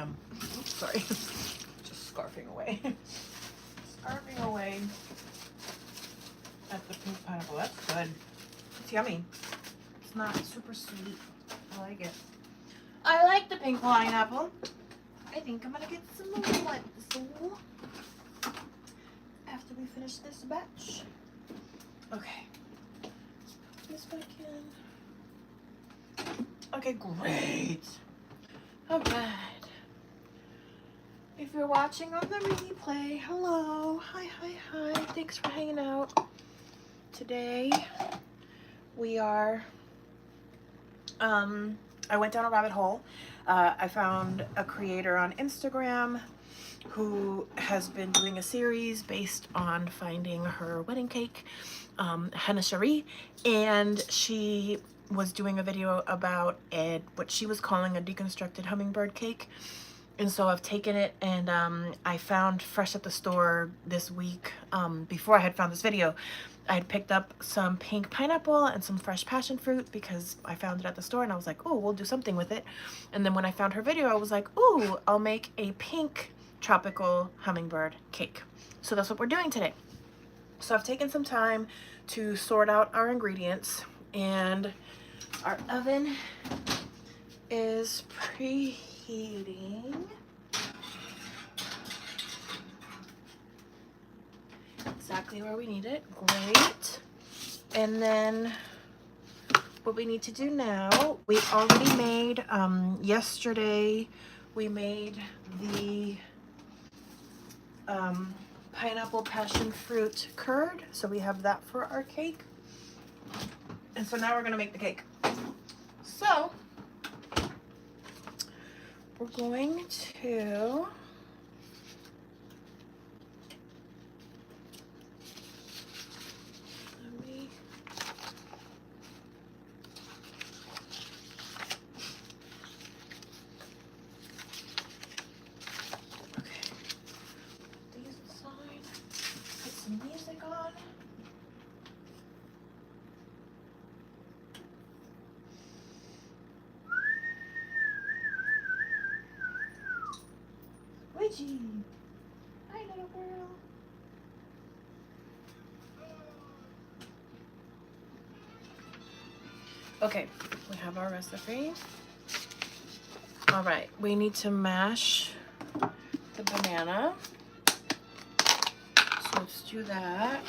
Oops, sorry. Just scarfing away. Scarfing away at the pink pineapple. That's good. It's yummy. It's not super sweet. I like it. I like the pink pineapple. I think I'm gonna get some more like this after we finish this batch. Okay. Put this back in. Okay, great. Alright. If you're watching on the replay, hello. Hi. Thanks for hanging out. Today we are I went down a rabbit hole. I found a creator on Instagram who has been doing a series based on finding her wedding cake, MeMeCherry, and she was doing a video about what she was calling a deconstructed hummingbird cake. And so I've taken it and I found fresh at the store this week, before I had found this video, I had picked up some pink pineapple and some fresh passion fruit because I found it at the store and I was like, oh, we'll do something with it. And then when I found her video, I was like, oh, I'll make a pink tropical hummingbird cake. So that's what we're doing today. So I've taken some time to sort out our ingredients, and our oven is preheating. Exactly where we need it. Great. And then what we need to do now, we already made, yesterday we made the pineapple passion fruit curd. So we have that for our cake. And so now we're going to make the cake. So we're going to music on. Widgie. Hi, little girl. Okay, we have our recipe. All right, we need to mash the banana. So let's do that.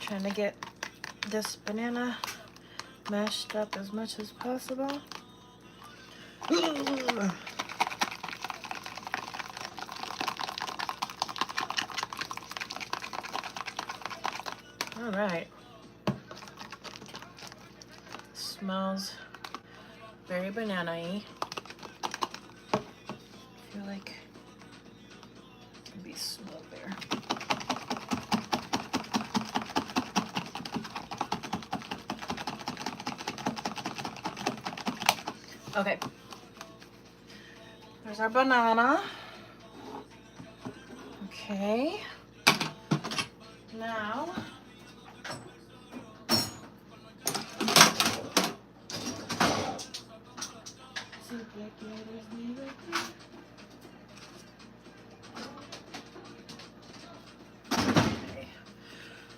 Trying to get this banana mashed up as much as possible. All right. Smells very banana-y. I feel like it can be smoked there. Okay, there's our banana. Okay, now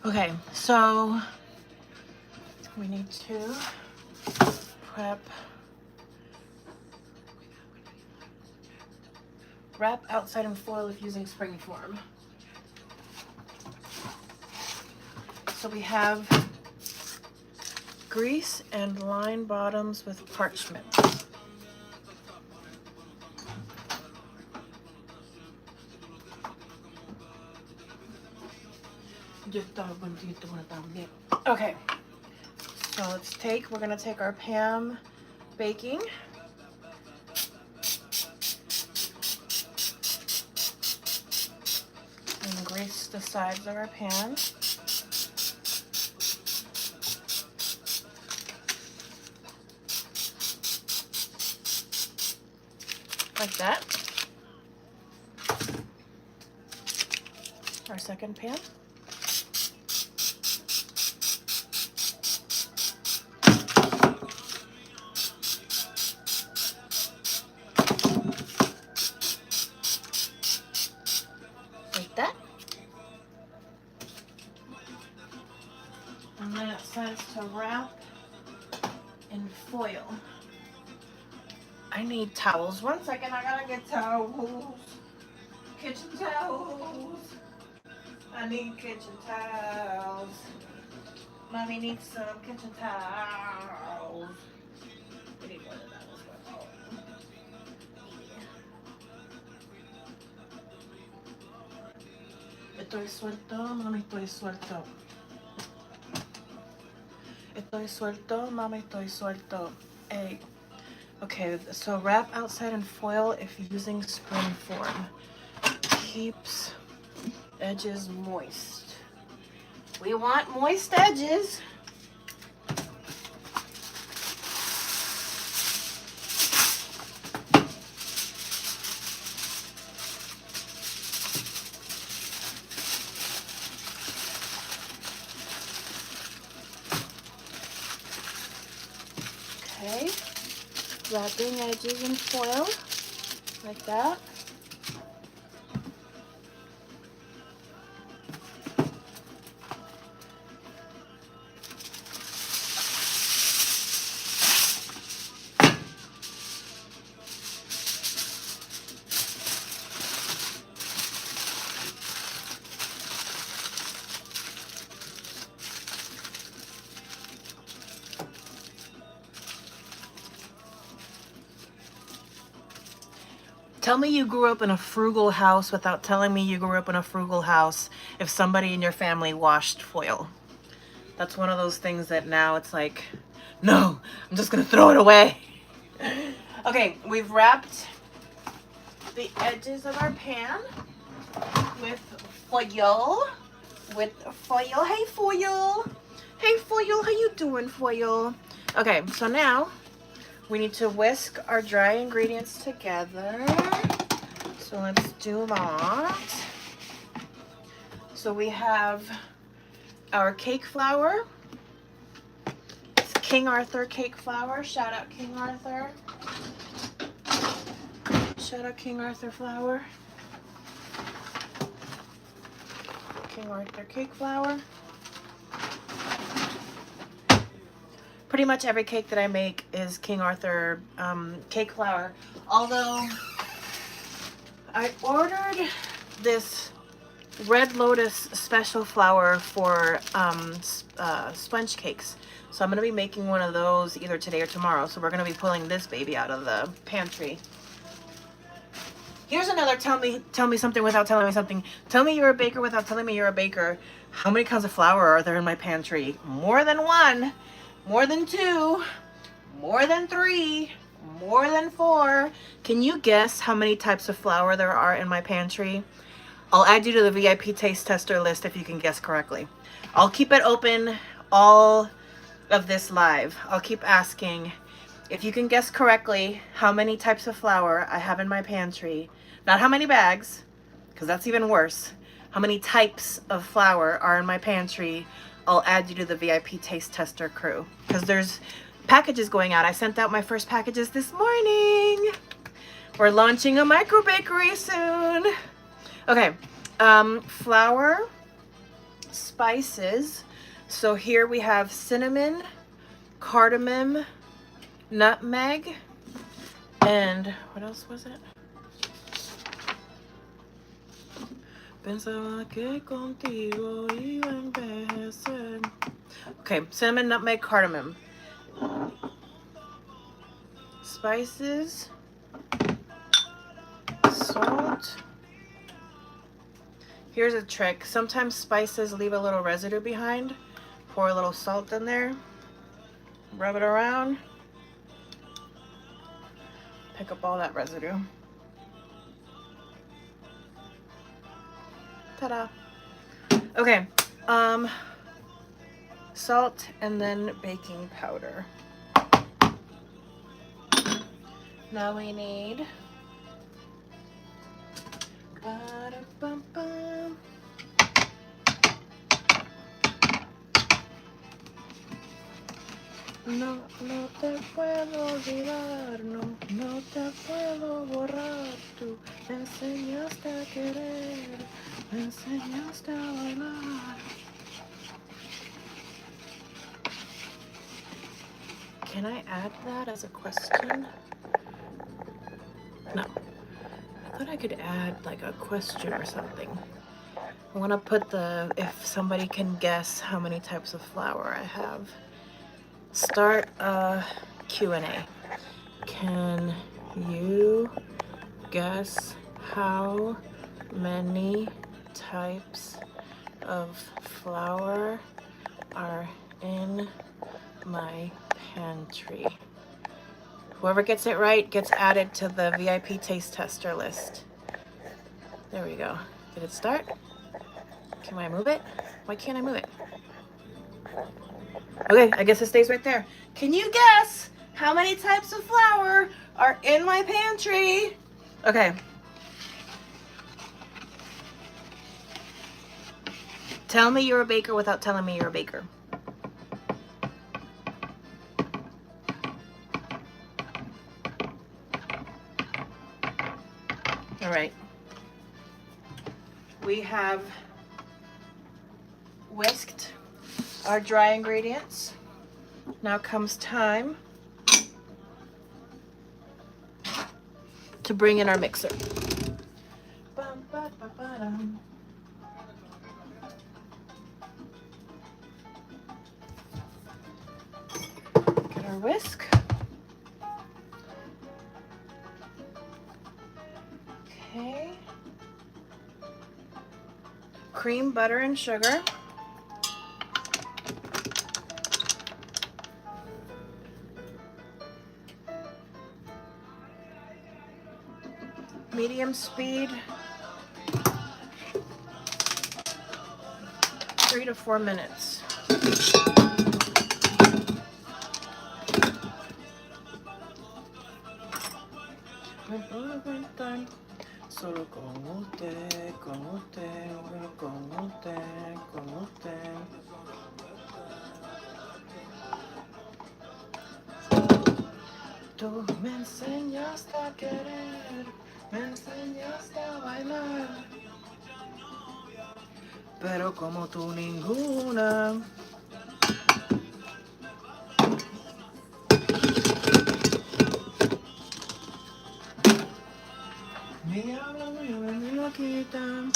okay, so we need to wrap outside in foil if using springform. So we have grease and line bottoms with parchment. Okay, so we're gonna take our Pam baking. And grease the sides of our pan. Like that. Our second pan. Like that. And then it says to wrap in foil. I need towels. 1 second, I gotta get towels. Kitchen towels. I need kitchen towels. Mommy needs some kitchen towels. We need one of those. Estoy suelto, mami, estoy suelto. Estoy suelto, mami, estoy suelto. Hey. Okay, so wrap outside in foil if using spring form. Keeps edges moist. We want moist edges. Okay, wrapping edges in foil like that. Tell me you grew up in a frugal house without telling me you grew up in a frugal house if somebody in your family washed foil. That's one of those things that now it's like, no, I'm just gonna throw it away. Okay, we've wrapped the edges of our pan with foil. Hey foil. Hey foil, how you doing, foil? Okay, so now we need to whisk our dry ingredients together. So let's do that. So we have our cake flour. It's King Arthur cake flour. Shout out King Arthur. Shout out King Arthur flour. King Arthur cake flour. Pretty much every cake that I make is King Arthur cake flour. Although I ordered this Red Lotus special flour for sponge cakes. So I'm going to be making one of those either today or tomorrow. So we're going to be pulling this baby out of the pantry. Here's another tell me something without telling me something. Tell me you're a baker without telling me you're a baker. How many kinds of flour are there in my pantry? More than one. More than two, more than three, more than four. Can you guess how many types of flour there are in my pantry? I'll add you to the VIP taste tester list if you can guess correctly. I'll keep it open all of this live. I'll keep asking if you can guess correctly how many types of flour I have in my pantry. Not how many bags, because that's even worse. How many types of flour are in my pantry. I'll add you to the VIP taste tester crew because there's packages going out. I sent out my first packages this morning. We're launching a micro bakery soon. Okay, flour, spices. So here we have cinnamon, cardamom, nutmeg, and what else was it? Pensaba que contigo iba a envejecer. Okay, cinnamon, nutmeg, cardamom. Spices. Salt. Here's a trick. Sometimes spices leave a little residue behind. Pour a little salt in there. Rub it around. Pick up all that residue. Ta-da. Okay. Salt and then baking powder. Now we need ba-da-bum-bum. No, no te puedo olvidar, no, no te puedo borrar. Tú me enseñaste a querer, me enseñaste a bailar. Can I add that as a question? No. I thought I could add like a question or something. I want to put if somebody can guess how many types of flour I have. Start a Q&A. Can you guess how many types of flour are in my pantry? Whoever gets it right gets added to the VIP taste tester list. There we go. Did it start? Can I move it? Why can't I move it? Okay, I guess it stays right there. Can you guess how many types of flour are in my pantry? Okay. Tell me you're a baker without telling me you're a baker. All right. We have whisked our dry ingredients. Now comes time to bring in our mixer. Get our whisk. Okay. Cream, butter, and sugar. Medium speed, 3 to 4 minutes. Solo con usted, con usted, con usted, con usted. Tú me enseñaste a querer, me enseñaste a bailar, pero como tú ninguna. Me habla, me lo quitan.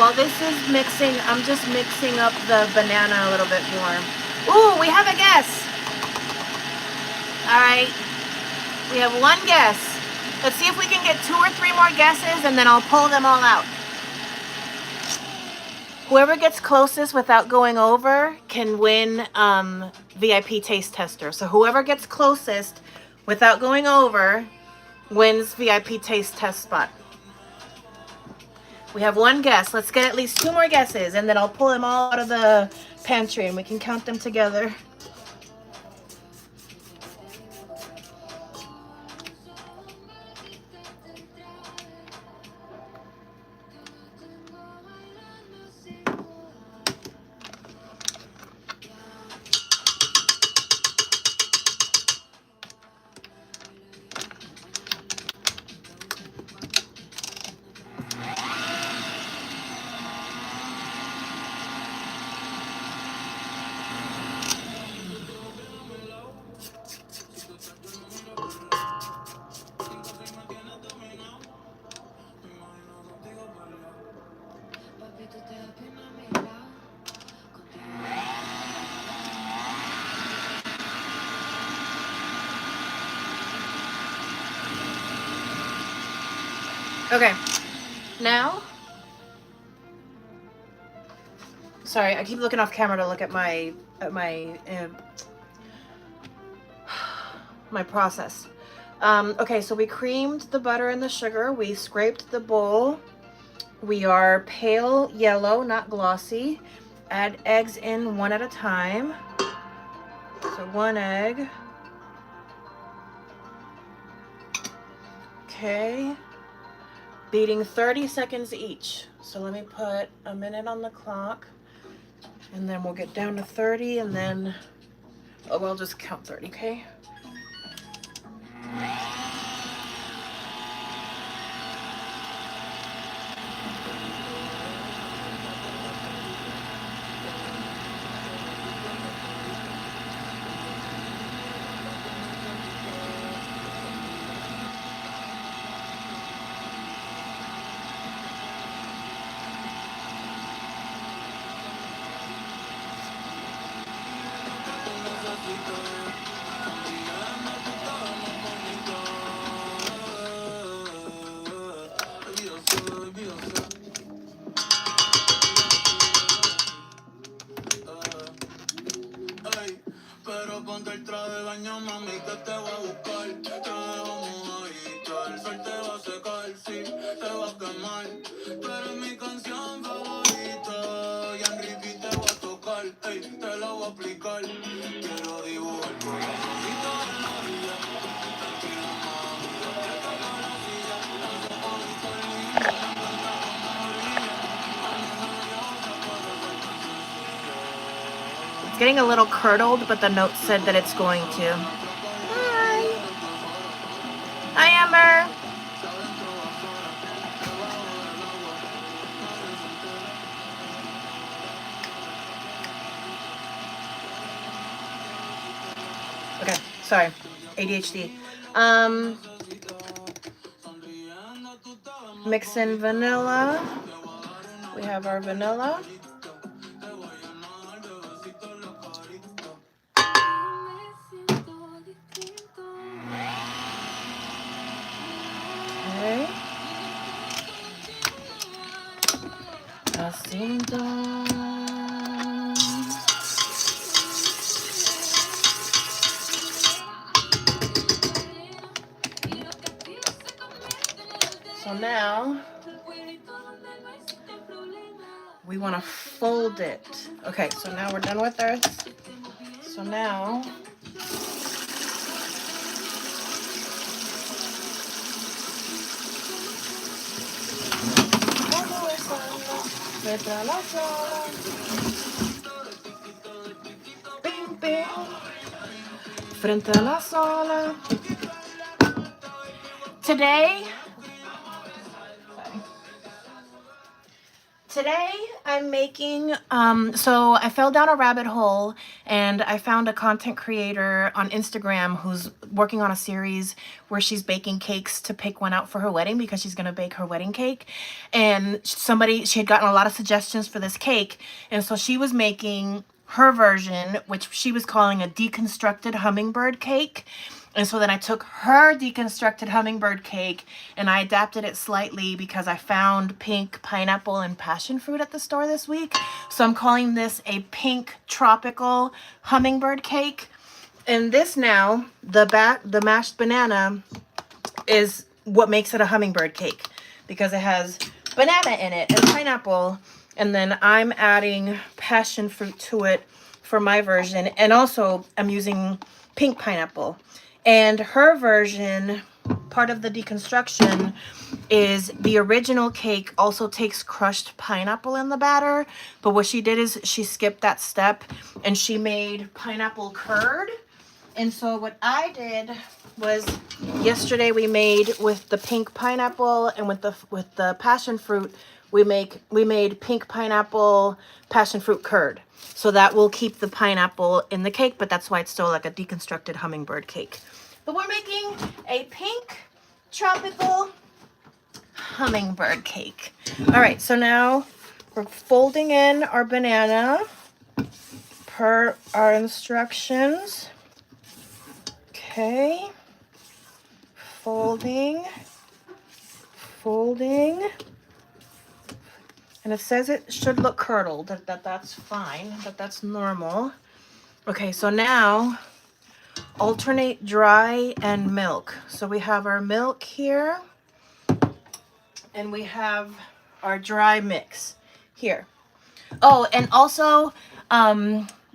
while this is mixing, I'm just mixing up the banana a little bit more. Ooh, we have a guess. All right, we have one guess. Let's see if we can get 2 or 3 more guesses, and then I'll pull them all out. Whoever gets closest without going over can win VIP taste tester. So whoever gets closest without going over wins VIP taste test spot. We have one guess. Let's get at least 2 more guesses, and then I'll pull them all out of the pantry and we can count them together. Okay, now, sorry, I keep looking off camera to look at my process. Okay, so we creamed the butter and the sugar. We scraped the bowl. We are pale yellow, not glossy. Add eggs in 1 at a time. So 1 egg. Okay. Beating 30 seconds each. So let me put a minute on the clock, and then we'll get down to 30, and then, oh, we'll just count 30, okay? Pero ponte el traje de baño, mami, que te voy a buscar. Te dejo mojadita, el sol te va a secar, sí, te va a quemar. Tú eres mi canción favorita, y en repeat te voy a tocar, ey, te la voy a aplicar. Quiero dibujar corazoncito en la orilla, tranquila mami, aprieta con la silla, ese ojito lindo, me encanta como brilla, a mí nerviosa para ser tan sencilla. It's getting a little curdled, but the note said that it's going to. Hi. Hi, Amber. Okay, sorry. ADHD. Mix in vanilla. We have our vanilla. Okay. So now we want to fold it. Okay, so now we're done with ours. So now bing, bing. Frente a la sala. Today I'm making, so I fell down a rabbit hole and I found a content creator on Instagram who's working on a series where she's baking cakes to pick one out for her wedding because she's going to bake her wedding cake. And she had gotten a lot of suggestions for this cake. And so she was making her version, which she was calling a deconstructed hummingbird cake. And so then I took her deconstructed hummingbird cake and I adapted it slightly because I found pink pineapple and passion fruit at the store this week. So I'm calling this a pink tropical hummingbird cake. And this now, the mashed banana is what makes it a hummingbird cake because it has banana in it and pineapple. And then I'm adding passion fruit to it for my version. And also I'm using pink pineapple. And her version, part of the deconstruction, is the original cake also takes crushed pineapple in the batter. But what she did is she skipped that step and she made pineapple curd. And so what I did was yesterday we made with the pink pineapple and with the passion fruit, we made pink pineapple passion fruit curd. So that will keep the pineapple in the cake, but that's why it's still like a deconstructed hummingbird cake. But we're making a pink tropical hummingbird cake. All right, so now we're folding in our banana per our instructions. Okay, folding, and it says it should look curdled, that's fine, that's normal. Okay, so now alternate dry and milk. So we have our milk here and we have our dry mix here. Oh, and also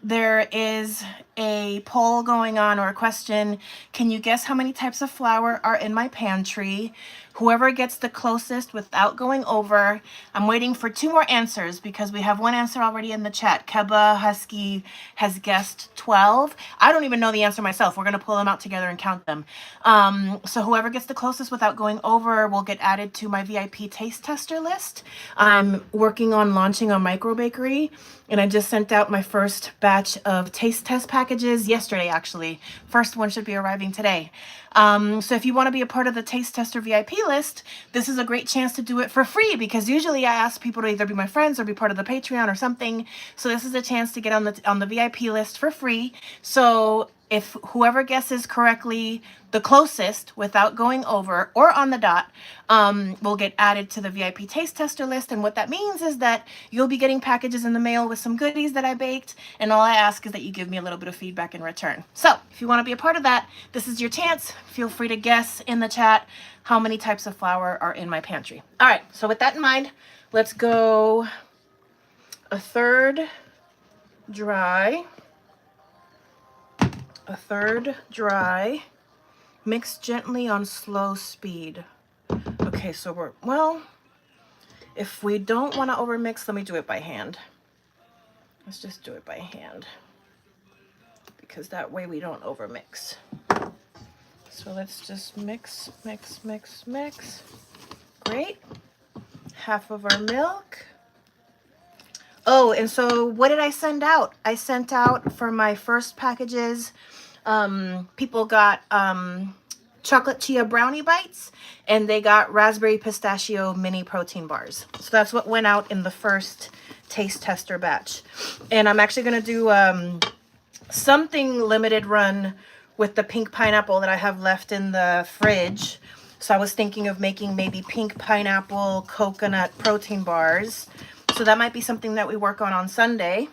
there is a poll going on, or a question. Can you guess how many types of flour are in my pantry? Whoever gets the closest without going over. I'm waiting for 2 more answers because we have 1 answer already in the chat. Keba Husky has guessed 12. I don't even know the answer myself. We're going to pull them out together and count them. So whoever gets the closest without going over will get added to my VIP taste tester list. I'm working on launching a micro bakery, and I just sent out my first batch of taste test packages yesterday, actually. First one should be arriving today. So if you want to be a part of the taste tester VIP list, this is a great chance to do it for free, because usually I ask people to either be my friends or be part of the Patreon or something. So this is a chance to get on the VIP list for free. So if whoever guesses correctly the closest without going over or on the dot will get added to the VIP taste tester list. And what that means is that you'll be getting packages in the mail with some goodies that I baked, and all I ask is that you give me a little bit of feedback in return. So if you want to be a part of that, this is your chance. Feel free to guess in the chat how many types of flour are in my pantry. All right, so with that in mind, let's go 1/3 dry, 1/3 dry, mix gently on slow speed. Okay, so if we don't want to overmix, let me do it by hand. Let's just do it by hand, because that way we don't overmix. So let's just mix. Great. Half of our milk. Oh, and so what did I send out? I sent out for my first packages, people got chocolate chia brownie bites, and they got raspberry pistachio mini protein bars. So that's what went out in the first taste tester batch. And I'm actually going to do something limited run with the pink pineapple that I have left in the fridge. So I was thinking of making maybe pink pineapple coconut protein bars. So that might be something that we work on Sunday.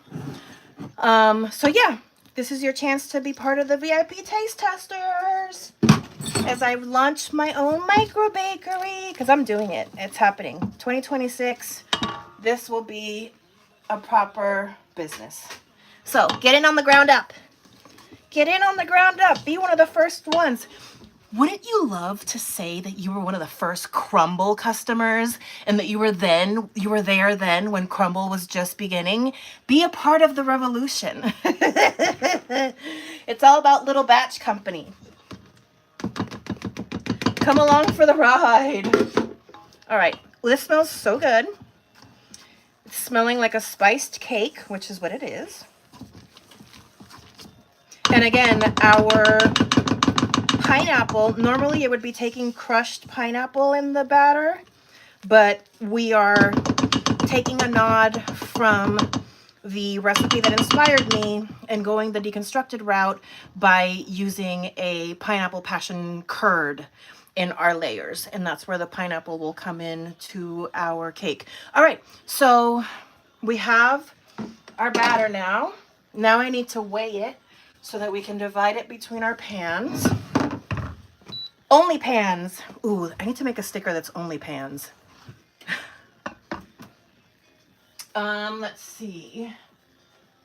So yeah, this is your chance to be part of the VIP taste testers as I launch my own micro bakery, because I'm doing it. It's happening. 2026, this will be a proper business. So get in on the ground up. Get in on the ground up. Be one of the first ones. Wouldn't you love to say that you were one of the first Crumble customers, and that you were there then when Crumble was just beginning? Be a part of the revolution. It's all about little batch company. Come along for the ride. All right, well, this smells so good. It's smelling like a spiced cake, which is what it is. And again, our pineapple, normally it would be taking crushed pineapple in the batter, but we are taking a nod from the recipe that inspired me and going the deconstructed route by using a pineapple passion curd in our layers. And that's where the pineapple will come in to our cake. All right, so we have our batter now. Now I need to weigh it so that we can divide it between our pans. Only pans. Ooh, I need to make a sticker that's only pans. Let's see.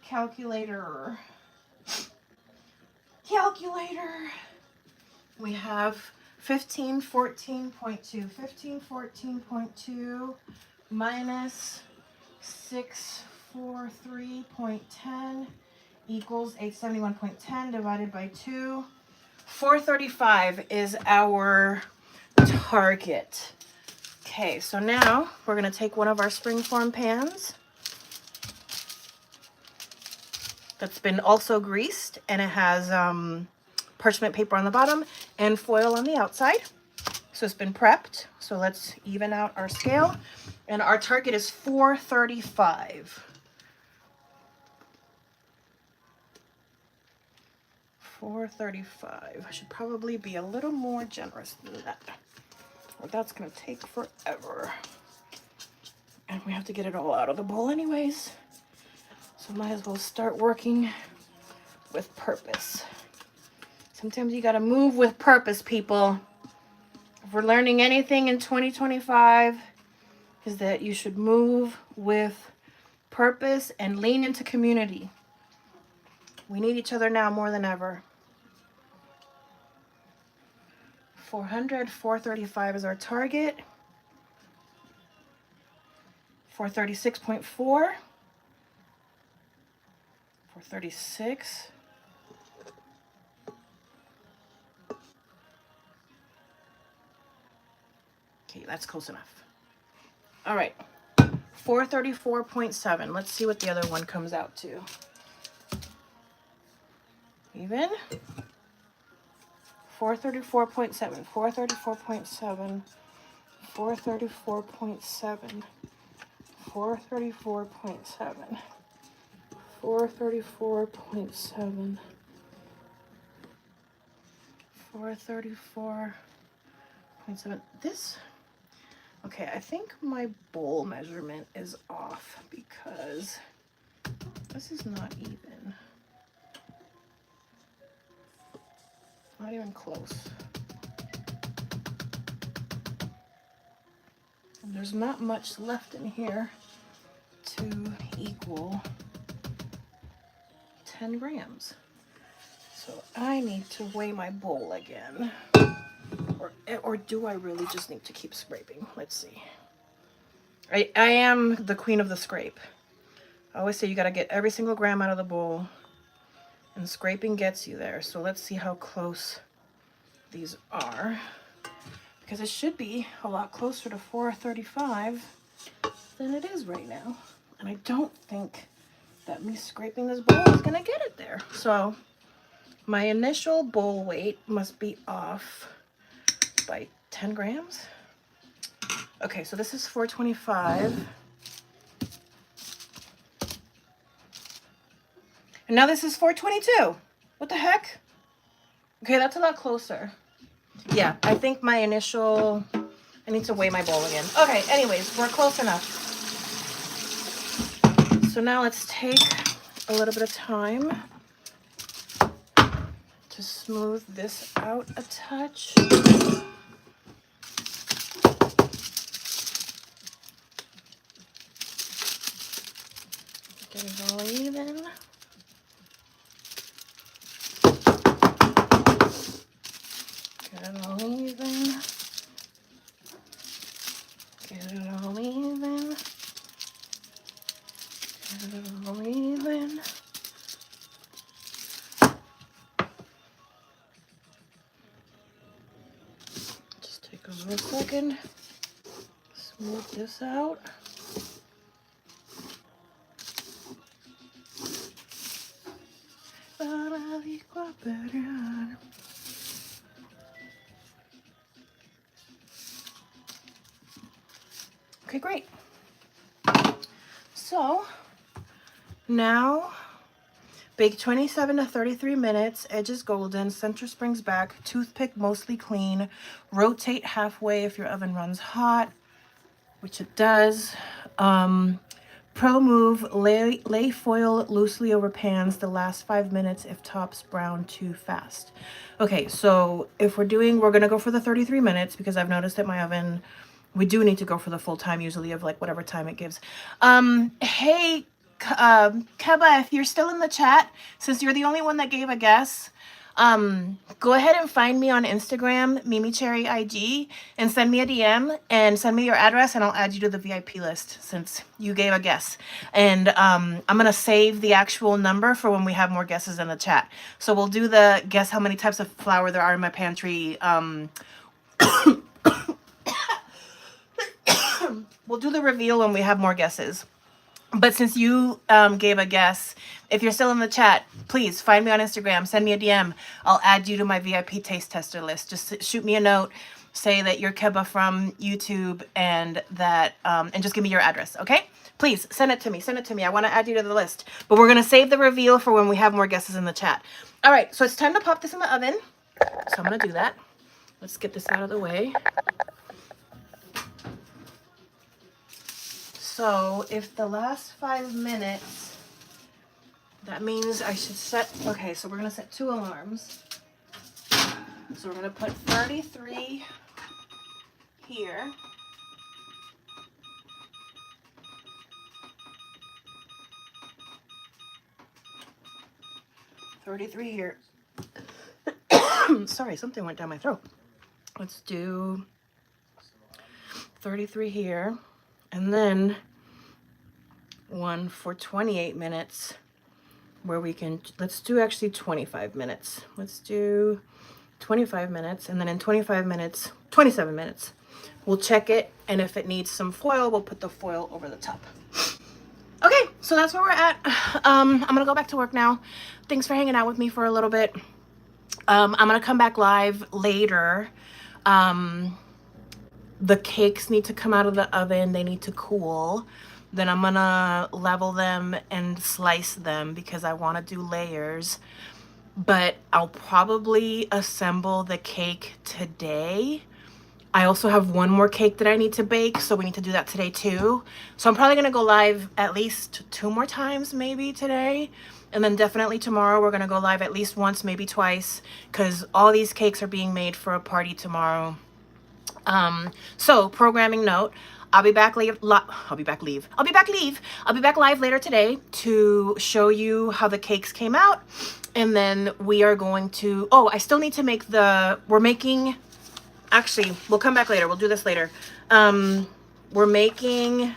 Calculator. We have 1514.2. 1514.2 minus 643.10 equals 871.10 divided by 2. 435 is our target. Okay, so now we're going to take one of our springform pans that's been also greased, and it has parchment paper on the bottom and foil on the outside. So it's been prepped. So let's even out our scale. And our target is 435. 435. I should probably be a little more generous than that, or that's going to take forever. And we have to get it all out of the bowl anyways. So might as well start working with purpose. Sometimes you got to move with purpose, people. If we're learning anything in 2025, is that you should move with purpose and lean into community. We need each other now more than ever. 435 is our target. 436.4. 436. Okay, that's close enough. All right. 434.7. Let's see what the other one comes out to. Even. 434.7. 434.7. 434.7. 434.7. 434.7. 434.7. This, okay, I think my bowl measurement is off because this is not even. Not even close. And there's not much left in here to equal 10 grams. So I need to weigh my bowl again. Or do I really just need to keep scraping? Let's see. I am the queen of the scrape. I always say you got to get every single gram out of the bowl. And scraping gets you there. So let's see how close these are. Because it should be a lot closer to 435 than it is right now. And I don't think that me scraping this bowl is going to get it there. So my initial bowl weight must be off by 10 grams. Okay, so this is 425. And now this is 422. What the heck? Okay, that's a lot closer. Yeah, I think my initial, I need to weigh my bowl again. Okay, anyways, we're close enough. So now let's take a little bit of time to smooth this out a touch. Get it all even. Get it all even. Get it all even. Get it all even. Just take a little second. Smooth this out. Okay, great. So now bake 27 to 33 minutes, edges golden, center springs back, toothpick mostly clean, rotate halfway if your oven runs hot, which it does. Pro move, lay foil loosely over pans the last 5 minutes if tops brown too fast. Okay, so if we're gonna go for the 33 minutes because I've noticed that my oven, we do need to go for the full time usually of like whatever time it gives. Hey, Keba, if you're still in the chat, since you're the only one that gave a guess, go ahead and find me on Instagram, MeMeCherry IG, and send me a DM and send me your address and I'll add you to the VIP list since you gave a guess. And I'm gonna save the actual number for when we have more guesses in the chat. So we'll do the guess how many types of flour there are in my pantry. We'll do the reveal when we have more guesses. But since you gave a guess, if you're still in the chat, please find me on Instagram, send me a DM. I'll add you to my VIP taste tester list. Just shoot me a note, say that you're Keba from YouTube and that and just give me your address, okay? Please send it to me. Send it to me. I want to add you to the list. But we're gonna save the reveal for when we have more guesses in the chat. All right, so it's time to pop this in the oven. So I'm gonna do that. Let's get this out of the way. So if the last 5 minutes, that means I should set, okay, so we're gonna set 2 alarms. So we're gonna put 33 here. Here. Sorry, something went down my throat. Let's do 33 here. And then one for 28 minutes where we can, let's do actually 25 minutes. Let's do 25 minutes. And then in 25 minutes, 27 minutes, we'll check it. And if it needs some foil, we'll put the foil over the top. Okay, so that's where we're at. I'm gonna go back to work now. Thanks for hanging out with me for a little bit. I'm gonna come back live later. The cakes need to come out of the oven. They need to cool. Then I'm gonna level them and slice them because I wanna do layers. But I'll probably assemble the cake today. I also have one more cake that I need to bake, so we need to do that today too. So I'm probably gonna go live at least 2 more times maybe today. And then definitely tomorrow we're gonna go live at least once, maybe twice, because all these cakes are being made for a party tomorrow. So programming note, I'll be back live later today to show you how the cakes came out. And then we are going to, oh, I still need to make actually, we'll come back later. We'll do this later. We're making,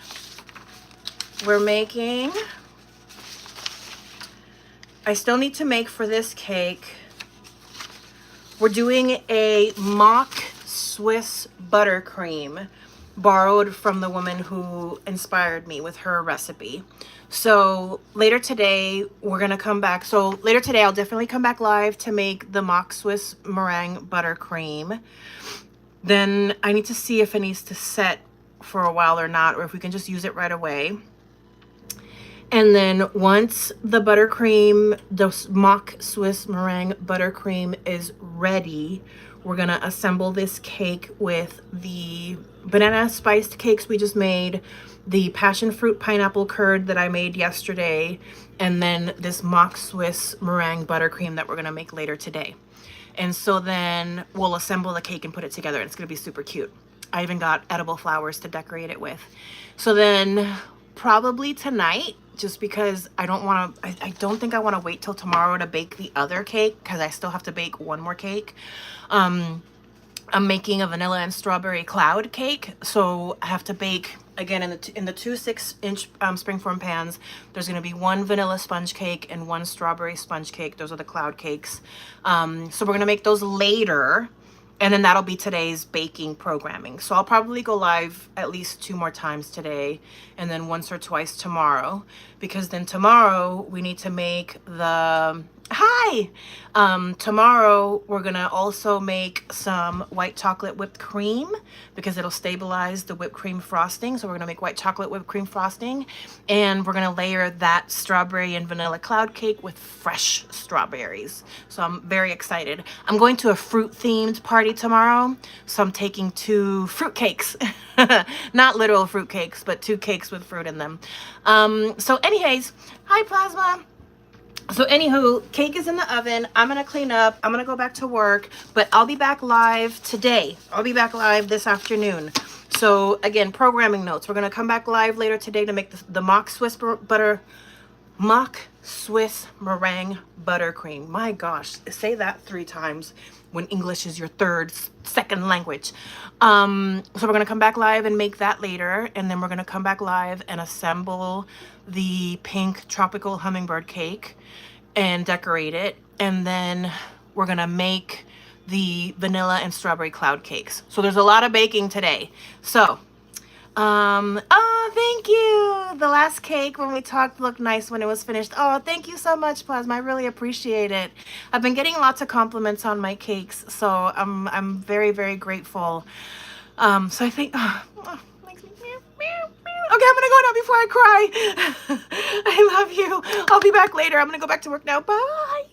I still need to make for this cake. We're doing a mock Swiss buttercream borrowed from the woman who inspired me with her recipe. So later today, we're gonna come back. So later today, I'll definitely come back live to make the mock Swiss meringue buttercream. Then I need to see if it needs to set for a while or not, or if we can just use it right away. And then once the buttercream, the mock Swiss meringue buttercream is ready, we're gonna assemble this cake with the banana spiced cakes we just made, the passion fruit pineapple curd that I made yesterday, and then this mock Swiss meringue buttercream that we're gonna make later today. And so then we'll assemble the cake and put it together. It's gonna be super cute. I even got edible flowers to decorate it with. So then probably tonight, just because I don't think I wanna wait till tomorrow to bake the other cake because I still have to bake one more cake. I'm making a vanilla and strawberry cloud cake. So I have to bake again in the 2 6-inch springform pans. There's going to be 1 vanilla sponge cake and 1 strawberry sponge cake. Those are the cloud cakes. So we're going to make those later, and then that'll be today's baking programming. So I'll probably go live at least 2 more times today, and then once or twice tomorrow, because then tomorrow we need to make the Hi! Tomorrow we're gonna also make some white chocolate whipped cream because it'll stabilize the whipped cream frosting. So we're gonna make white chocolate whipped cream frosting, and we're gonna layer that strawberry and vanilla cloud cake with fresh strawberries. So I'm very excited. I'm going to a fruit themed party tomorrow, so I'm taking 2 fruit cakes. Not literal fruit cakes, but 2 cakes with fruit in them. So anyways, hi Plasma. So anywho, cake is in the oven. I'm gonna clean up. I'm gonna go back to work, but I'll be back live today. I'll be back live this afternoon. So again, programming notes. We're gonna come back live later today to make the mock Swiss meringue buttercream. My gosh, say that 3 times when English is your second language. So we're gonna come back live and make that later, and then we're gonna come back live and assemble the pink tropical hummingbird cake and decorate it, and then we're gonna make the vanilla and strawberry cloud cakes. So there's a lot of baking today. So oh, thank you. The last cake when we talked looked nice when it was finished. Oh, thank you so much, Plasma. I really appreciate it. I've been getting lots of compliments on my cakes, so I'm very, very grateful. So I think, makes me okay, I'm gonna go now before I cry. I love you. I'll be back later. I'm gonna go back to work now. Bye.